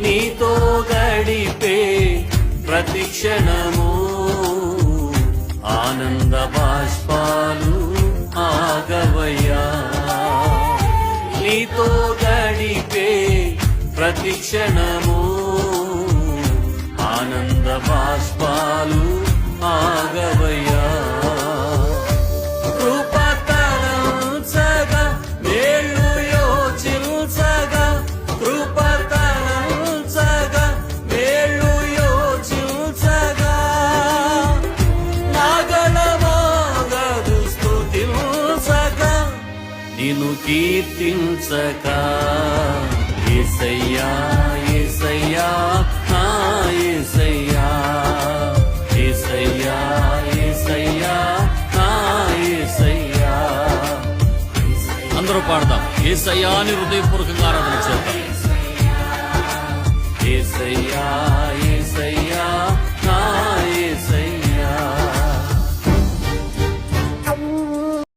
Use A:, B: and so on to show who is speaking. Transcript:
A: నీతో గడిపే ప్రతి క్షణము ఆనంద బాష్పాలు ఆగవయ్యా. నీతో గడిపే ప్రతి క్షణము ఆనంద బాష్పాలు ఆగవయ్యా. కృపతలంచగా మేళ్ళు యోచించగా కృపతలంచగా మేళ్ళు యోచించగా నాగళమాగదు స్తుతించగా నిన్ను కీర్తించగా యేసయ్యా యేసయ్యా నా యేసయ్యా యేసయ్యా యేసయ్యా నా యేసయ్యా. అందరూ పాడదాం యేసయ్యా అని హృదయపూర్వకంగా ఆరాధన చేద్దాం.